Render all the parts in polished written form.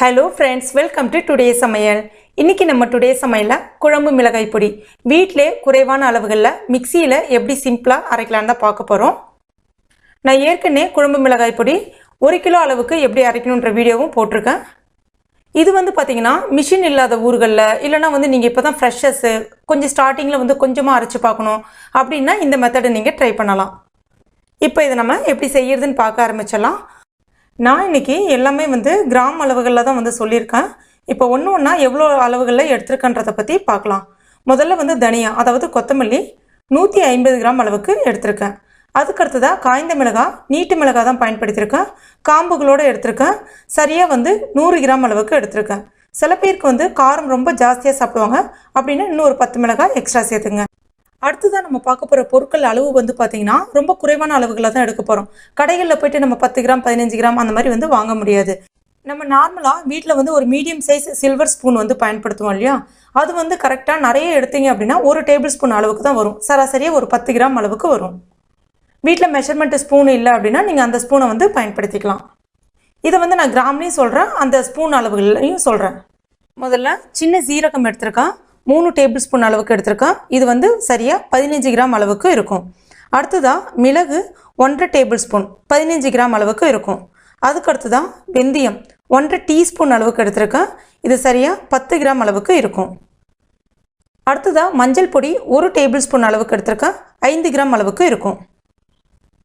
Hello friends, welcome to today சமையல். இன்றைக்கி நம்ம டுடே சமையலில் குழம்பு மிளகாய் பொடி வீட்டிலே குறைவான அளவுகளில் மிக்சியில் எப்படி சிம்பிளாக அரைக்கலான்னு தான் பார்க்க போகிறோம். நான் ஏற்கனவே குழம்பு மிளகாய் பொடி 1 கிலோ அளவுக்கு எப்படி அரைக்கணுன்ற வீடியோவும் போட்டிருக்கேன். இது பார்த்திங்கன்னா மிஷின் இல்லாத ஊர்களில் இல்லைனா நீங்கள் இப்போ தான் ஃப்ரெஷர்ஸு கொஞ்சம் ஸ்டார்டிங்கில் கொஞ்சமாக அரைச்சி பார்க்கணும் அப்படின்னா இந்த மெத்தடை நீங்கள் ட்ரை பண்ணலாம். இப்போ இதை நம்ம எப்படி செய்யறதுன்னு பார்க்க ஆரம்பிச்சிடலாம். நான் இன்றைக்கி எல்லாமே கிராம் அளவுகளில் தான் சொல்லியிருக்கேன். இப்போ ஒன்று ஒன்றா எவ்வளோ அளவுகளில் எடுத்துருக்கன்றதை பற்றி பார்க்கலாம். முதல்ல தனியா, அதாவது கொத்தமல்லி 150 கிராம் அளவுக்கு எடுத்திருக்கேன். அதுக்கடுத்ததாக காய்ந்த மிளகாய், நீட்டு மிளகாய் தான் பயன்படுத்தியிருக்கேன். காம்புகளோடு எடுத்திருக்கேன். சரியாக 100 கிராம் அளவுக்கு எடுத்திருக்கேன். சில பேருக்கு காரம் ரொம்ப ஜாஸ்தியாக சாப்பிடுவாங்க அப்படின்னா இன்னும் ஒரு 10 மிளகாய் எக்ஸ்ட்ரா சேர்த்துங்க. அடுத்ததான் நம்ம பார்க்க போகிற பொருட்கள் அளவு பார்த்திங்கன்னா ரொம்ப குறைவான அளவுகளை தான் எடுக்க போகிறோம். கடைகளில் போய்ட்டு நம்ம 10 கிராம் 15 கிராம் அந்த மாதிரி வாங்க முடியாது. நம்ம நார்மலாக வீட்டில் ஒரு மீடியம் சைஸ் சில்வர் ஸ்பூன் பயன்படுத்துவோம் இல்லையா, அது கரெக்டாக நிறைய எடுத்தீங்க அப்படின்னா 1 டேபிள் ஸ்பூன் அளவுக்கு தான் வரும். சராசரியாக ஒரு 10 கிராம் அளவுக்கு வரும். வீட்டில் மெஷர்மெண்ட் ஸ்பூன் இல்லை அப்படின்னா நீங்கள் அந்த ஸ்பூனை பயன்படுத்திக்கலாம். இதை நான் கிராம்லேயும் சொல்கிறேன், அந்த ஸ்பூன் அளவுகளையும் சொல்கிறேன். முதல்ல சின்ன சீரகம் எடுத்திருக்கேன், 3 டேபிள் ஸ்பூன் அளவுக்கு எடுத்திருக்கேன். இது சரியாக 15 கிராம் அளவுக்கு இருக்கும். அடுத்ததாக மிளகு 1.5 டேபிள் ஸ்பூன் 15 கிராம் அளவுக்கு இருக்கும். அதுக்கு அடுத்ததான் வெந்தயம் 1.5 டீஸ்பூன் அளவுக்கு எடுத்திருக்கேன். இது சரியாக 10 கிராம் அளவுக்கு இருக்கும். அடுத்ததாக மஞ்சள் பொடி 1 டேபிள் ஸ்பூன் அளவுக்கு எடுத்திருக்கேன். 5 கிராம் அளவுக்கு இருக்கும்.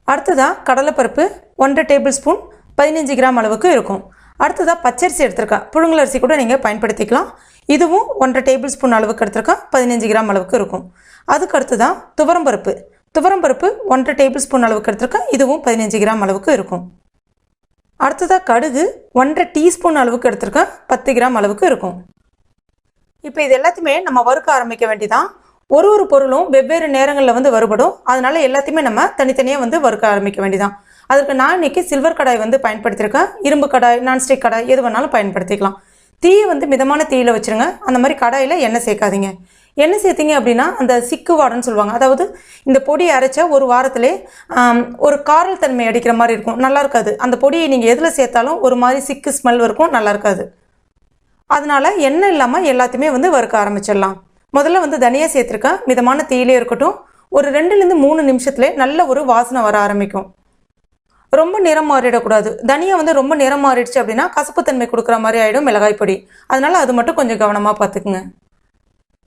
அடுத்ததாக கடலைப்பருப்பு 1.5 டேபிள் ஸ்பூன் 15 கிராம் அளவுக்கு இருக்கும். அடுத்ததாக பச்சரிசி எடுத்திருக்கேன். புழுங்கல் அரிசி கூட நீங்கள் பயன்படுத்திக்கலாம். இதுவும் 1.5 டேபிள் ஸ்பூன் அளவுக்கு எடுத்திருக்கேன். 15 கிராம் அளவுக்கு இருக்கும். அதுக்கு அடுத்ததான் துவரம்பருப்பு 1.5 டேபிள் ஸ்பூன் அளவுக்கு எடுத்திருக்கேன். இதுவும் 15 கிராம் அளவுக்கு இருக்கும். அடுத்ததாக கடுகு 1.5 டீஸ்பூன் அளவுக்கு எடுத்திருக்கேன். 10 கிராம் அளவுக்கு இருக்கும். இப்போ இது எல்லாத்தையுமே நம்ம வறுக்க ஆரம்பிக்க வேண்டியதான். ஒரு பொருளும் வெவ்வேறு நேரங்களில் வறுபடும். அதனால எல்லாத்தையுமே நம்ம தனித்தனியாக வறுக்க ஆரம்பிக்க வேண்டியதான். அதுக்கு நான் இன்றைக்கி சில்வர் கடாய் பயன்படுத்தியிருக்கேன். இரும்பு கடாய், நான்ஸ்டிக் கடாய் எது வேணாலும் பயன்படுத்திக்கலாம். தீயை மிதமான தீயில் வச்சுருங்க. அந்த மாதிரி கடாயில் எண்ணெய் சேர்க்காதீங்க. எண்ணெய் சேர்த்திங்க அப்படின்னா அந்த சிக்கு வாடன்னு சொல்லுவாங்க. அதாவது இந்த பொடியை அரைச்ச ஒரு வாரத்திலே ஒரு காரல் தன்மை அடிக்கிற மாதிரி இருக்கும். நல்லா இருக்காது. அந்த பொடியை நீங்கள் எதில் சேர்த்தாலும் ஒரு மாதிரி சிக்கு ஸ்மெல் இருக்கும், நல்லா இருக்காது. அதனால் எண்ணெய் இல்லாமல் எல்லாத்தையுமே வறுக்க ஆரம்பிச்சிடலாம். முதல்ல தனியா சேர்த்துருக்கேன். மிதமான தீயிலே இருக்கட்டும். ஒரு 2லேருந்து 3 நிமிஷத்துலேயே நல்ல ஒரு வாசனை வர ஆரம்பிக்கும். ரொம்ப நிறம் மாறிடக்கூடாது. தனியா ரொம்ப நிறம் மாறிடுச்சு அப்படின்னா கசப்புத்தன்மை கொடுக்குற மாதிரி ஆகிடும் மிளகாய் பொடி. அதனால் அது மட்டும் கொஞ்சம் கவனமாக பார்த்துக்குங்க.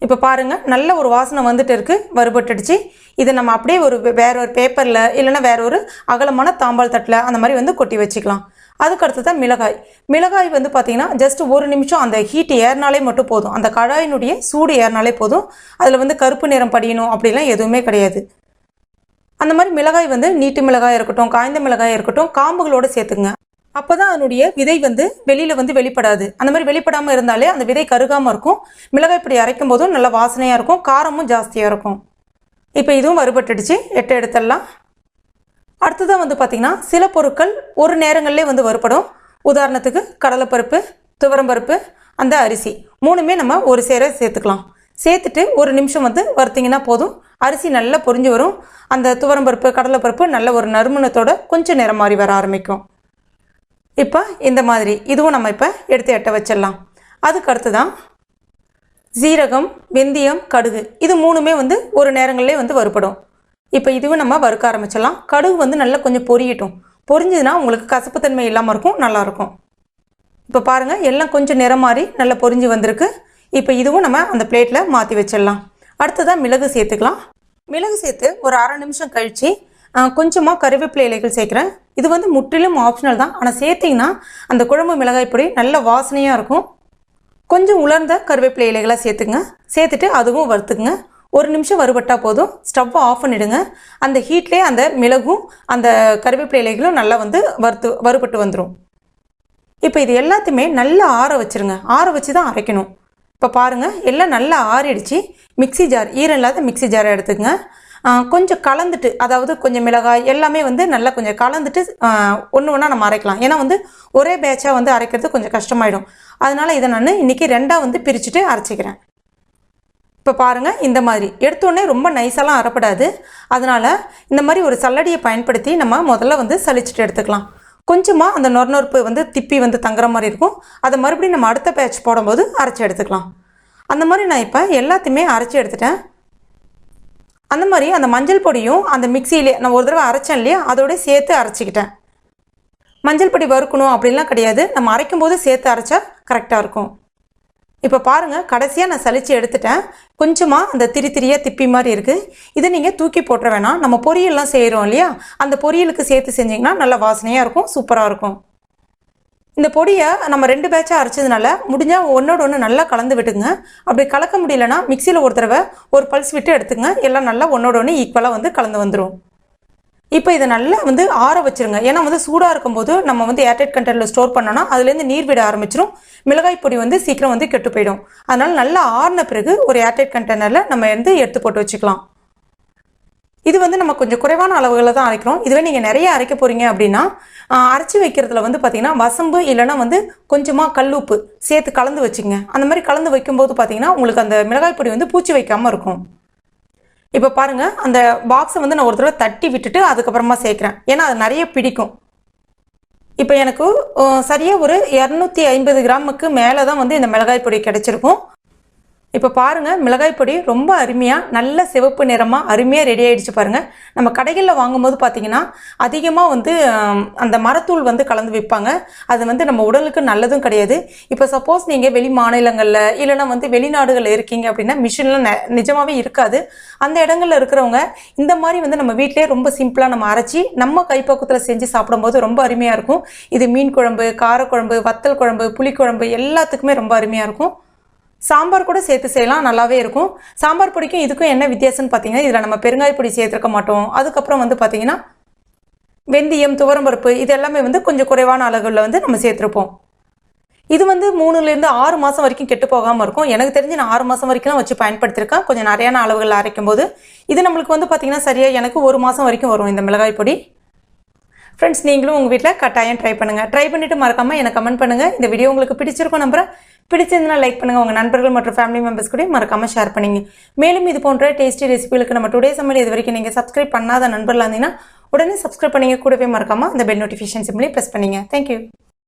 இப்போ பாருங்கள், நல்ல ஒரு வாசனை வந்துட்டு இருக்குது, வறுபட்டுடுச்சு. இதை நம்ம அப்படியே வேற ஒரு பேப்பரில் இல்லைன்னா வேற ஒரு அகலமான தாம்பால் தட்டில் அந்த மாதிரி கொட்டி வச்சுக்கலாம். அதுக்கு அடுத்து தான் மிளகாய் பார்த்திங்கன்னா ஜஸ்ட் 1 நிமிஷம் அந்த ஹீட் ஏறினாலே மட்டும் போதும். அந்த கடாயினுடைய சூடு ஏறினாலே போதும். அதில் கருப்பு நிறம் படியணும் அப்படிலாம் எதுவுமே கிடையாது. அந்த மாதிரி மிளகாய் நீட்டு மிளகாய் இருக்கட்டும், காய்ந்த மிளகாய் இருக்கட்டும், காம்புகளோடு சேர்த்துங்க. அப்போ தான் அதனுடைய விதை வெளியில் வெளிப்படாது. அந்த மாதிரி வெளிப்படாமல் இருந்தாலே அந்த விதை கருகாமல் இருக்கும். மிளகாய் பொடி அரைக்கும் போதும் நல்ல வாசனையாக இருக்கும், காரமும் ஜாஸ்தியாக இருக்கும். இப்போ இதுவும் வறுபட்டுடுச்சு, எடுத்துடலாம். அடுத்ததான் பார்த்திங்கன்னா சில பொருட்கள் ஒரு நேரங்கள்லேயே வறுபடும். உதாரணத்துக்கு கடலைப்பருப்பு, துவரம்பருப்பு, அந்த அரிசி 3மே நம்ம ஒரு சேர சேர்த்துக்கலாம். சேர்த்துட்டு 1 நிமிஷம் வறுத்திங்கன்னா போதும். அரிசி நல்லா பொரிஞ்சு வரும். அந்த துவரம்பருப்பு, கடலைப்பருப்பு நல்ல ஒரு நறுமணத்தோட கொஞ்சம் நிறம் மாறி வர ஆரம்பிக்கும். இப்போ இந்த மாதிரி இதுவும் நம்ம இப்போ எடுத்து எட்ட வச்சிடலாம். அதுக்கு அடுத்து தான் சீரகம், வெந்தயம், கடுகு இது 3மே ஒரு நேரங்கள்லேயே வறுபடும். இப்போ இதுவும் நம்ம வறுக்க ஆரம்பிச்சிடலாம். கடுகு நல்லா கொஞ்சம் பொரியட்டும். பொரிஞ்சதுன்னா உங்களுக்கு கசப்புத்தன்மை இல்லாமல் இருக்கும், நல்லாயிருக்கும். இப்போ பாருங்கள், எல்லாம் கொஞ்சம் நிறம் மாறி நல்லா பொரிஞ்சு வந்திருக்கு. இப்போ இதுவும் நம்ம அந்த பிளேட்டில் மாற்றி வச்சிடலாம். அடுத்ததான் மிளகு சேர்த்துக்கலாம். மிளகு சேர்த்து ஒரு 1/2 நிமிஷம் கழித்து கொஞ்சமாக கருவேப்பிலை இலைகள் சேர்க்குறேன். இது முற்றிலும் ஆப்ஷனல் தான். ஆனால் சேர்த்திங்கன்னா அந்த குழம்பு மிளகாய் பொடி நல்ல வாசனையாக இருக்கும். கொஞ்சம் உலர்ந்த கருவேப்பிலை இலைகளாக சேர்த்துங்க. சேர்த்துட்டு அதுவும் வறுத்துக்குங்க. 1 நிமிஷம் வறுபட்டால் போதும். ஸ்டவ்வை ஆஃப் பண்ணிவிடுங்க. அந்த ஹீட்லேயே அந்த மிளகும் அந்த கருவேப்பிலை இலைகளும் நல்லா வறுபட்டு வந்துடும். இப்போ இது எல்லாத்தையுமே நல்லா ஆற வச்சுருங்க. ஆற வச்சு தான் அரைக்கணும். இப்போ பாருங்கள், எல்லாம் நல்லா ஆறிடுச்சு. மிக்சி ஜார், ஈரம் இல்லாத மிக்சி ஜாரை எடுத்துக்கங்க. கொஞ்சம் கலந்துட்டு, அதாவது கொஞ்சம் மிளகாய் எல்லாமே நல்லா கொஞ்சம் கலந்துட்டு ஒன்று ஒன்றா நம்ம அரைக்கலாம். ஏன்னா ஒரே பேட்சாக அரைக்கிறது கொஞ்சம் கஷ்டமாயிடும். அதனால் இதை நான் இன்றைக்கி 2ஆக பிரிச்சுட்டு அரைச்சிக்கிறேன். இப்போ பாருங்கள், இந்த மாதிரி எடுத்தோடனே ரொம்ப நைஸெல்லாம் அரைப்படாது. அதனால் இந்த மாதிரி ஒரு சல்லடியை பயன்படுத்தி நம்ம முதல்ல சலிச்சுட்டு எடுத்துக்கலாம். கொஞ்சமாக அந்த நொறுநொறுப்பு வந்து திப்பி வந்து தங்குற மாதிரி இருக்கும். அதை மறுபடியும் நம்ம அடுத்த பேட்ச் போடும்போது அரைச்சி எடுத்துக்கலாம். அந்த மாதிரி நான் இப்போ எல்லாத்தையுமே அரைச்சி எடுத்துட்டேன். அந்த மாதிரி அந்த மஞ்சள் பொடியும் அந்த மிக்சியிலே நான் ஒரு தடவை அரைச்சேன் இல்லையா, அதோட சேர்த்து அரைச்சிக்கிட்டேன். மஞ்சள் பொடி வறுக்கணும் அப்படின்லாம் கிடையாது, நம்ம அரைக்கும் போது சேர்த்து அரைச்சா கரெக்டாக இருக்கும். இப்போ பாருங்கள், கடைசியாக நான் சலிச்சு எடுத்துட்டேன். கொஞ்சமாக அந்த திரியாக திப்பி மாதிரி இருக்குது. இதை நீங்கள் தூக்கி போட்டுற வேணாம். நம்ம பொரியல்லாம் செய்கிறோம் இல்லையா, அந்த பொரியலுக்கு சேர்த்து செஞ்சிங்கன்னா நல்ல வாசனையாக இருக்கும், சூப்பராக இருக்கும். இந்த பொடியை நம்ம 2 பேட்சாக அரைச்சதுனால முடிஞ்சால் ஒன்றோட ஒன்று நல்லா கலந்து விட்டுங்க. அப்படி கலக்க முடியலன்னா மிக்சியில் ஒரு தடவை ஒரு பல்ஸ் விட்டு எடுத்துங்க. எல்லாம் நல்லா ஒன்றோட ஒன்று ஈக்குவலாக வந்து கலந்து வந்துடும். இப்போ இதை நல்லா வந்து ஆற வச்சுருங்க. ஏன்னா வந்து சூடாக இருக்கும்போது நம்ம வந்து ஏர்டைட் கண்டெய்னரில் ஸ்டோர் பண்ணோன்னா அதுலேருந்து நீர் விட ஆரம்பிச்சிடும். மிளகாய் பொடி வந்து சீக்கிரம் வந்து கெட்டு போயிடும். அதனால் நல்லா ஆறின பிறகு ஒரு ஏர்டைட் கண்டெய்னரில் நம்ம வந்து எடுத்து போட்டு வச்சுக்கலாம். இது வந்து நம்ம கொஞ்சம் குறைவான அளவுகளில் தான் அரைக்கிறோம். இதுவே நீங்கள் நிறைய அரைக்க போகிறீங்க அப்படின்னா அரைச்சி வைக்கிறதுல வந்து பார்த்திங்கன்னா வசம்பு இல்லைன்னா வந்து கொஞ்சமாக கல்லுப்பு சேர்த்து கலந்து வச்சுங்க. அந்த மாதிரி கலந்து வைக்கும்போது பார்த்திங்கன்னா உங்களுக்கு அந்த மிளகாய் பொடி வந்து பூச்சி வைக்காமல் இருக்கும். இப்போ பாருங்கள், அந்த பாக்ஸை வந்து நான் ஒரு தடவை தட்டி விட்டுட்டு அதுக்கப்புறமா சேர்க்குறேன். ஏன்னா அது நிறைய பிடிக்கும். இப்போ எனக்கு சரியாக ஒரு 250 கிராமுக்கு மேலே தான் வந்து இந்த மிளகாய் பொடி கிடச்சிருக்கும். இப்போ பாருங்கள், மிளகாய் பொடி ரொம்ப அருமையாக நல்ல சிவப்பு நிறமாக அருமையாக ரெடி ஆகிடுச்சு பாருங்கள். நம்ம கடைகளில் வாங்கும்போது பார்த்திங்கன்னா அதிகமாக வந்து அந்த மரத்தூள் வந்து கலந்து வைப்பாங்க. அது வந்து நம்ம உடலுக்கு நல்லதும் கிடையாது. இப்போ சப்போஸ் நீங்கள் வெளி மாநிலங்களில் இல்லைன்னா வந்து வெளிநாடுகளில் இருக்கீங்க அப்படின்னா மிஷின்லாம் நிஜமாகவே இருக்காது. அந்த இடங்களில் இருக்கிறவங்க இந்த மாதிரி வந்து நம்ம வீட்டிலே ரொம்ப சிம்பிளாக நம்ம அரைச்சி நம்ம கைப்பக்குவத்தில் செஞ்சு சாப்பிடும்போது ரொம்ப அருமையாக இருக்கும். இது மீன் குழம்பு, காரக்குழம்பு, வத்தல் குழம்பு, புளிக்குழம்பு எல்லாத்துக்குமே ரொம்ப அருமையாக இருக்கும். சாம்பார் கூட சேர்த்து செய்யலாம், நல்லாவே இருக்கும். சாம்பார் பொடிக்கும் இதுக்கும் என்ன வித்தியாசம்னு பார்த்தீங்கன்னா, இதில் நம்ம பெருங்காய பொடி சேர்த்துருக்க மாட்டோம். அதுக்கப்புறம் வந்து பார்த்தீங்கன்னா வெந்தயம், துவரம்பருப்பு இது எல்லாமே வந்து கொஞ்சம் குறைவான அளவுகளில் வந்து நம்ம சேர்த்துருப்போம். இது வந்து 3லேருந்து 6 மாதம் வரைக்கும் கெட்டு போகாமல் இருக்கும். எனக்கு தெரிஞ்சு நான் 6 மாதம் வரைக்கும் வச்சு பயன்படுத்தியிருக்கேன். கொஞ்சம் நிறையான அளவுகளில் அரைக்கும் போது இது நம்மளுக்கு வந்து பார்த்தீங்கன்னா சரியாக எனக்கு 1 மாதம் வரைக்கும் வரும் இந்த மிளகாய் பொடி. ஃப்ரெண்ட்ஸ், நீங்களும் உங்கள் வீட்டில் கட்டாயம் ட்ரை பண்ணுங்கள். ட்ரை பண்ணிவிட்டு மறக்காமல் எனக்கு கமெண்ட் பண்ணுங்கள். இந்த வீடியோ உங்களுக்கு பிடிச்சிருக்கும் நம்புறேன். பிடிச்சிருந்தா லைக் பண்ணுங்கள். உங்கள் நண்பர்கள் மற்றும் ஃபேமிலி மெம்பர்ஸ் கூட மறக்காமல் ஷேர் பண்ணிங்க. மேலும் இது போன்ற டேஸ்டி ரெசிபிகளுக்கு நம்ம டுடே சமையல் இது வரைக்கும் நீங்கள் சப்ஸ்கிரைப் பண்ணாத நண்பர்களாக இருந்தீங்கன்னா உடனே சப்ஸ்கிரைப் பண்ணிங்க. கூடவே மறக்காமல் அந்த பெல் நோட்டிஃபிகேஷன் சிம்லேயே ப்ரெஸ் பண்ணிங்க. தேங்க்யூ.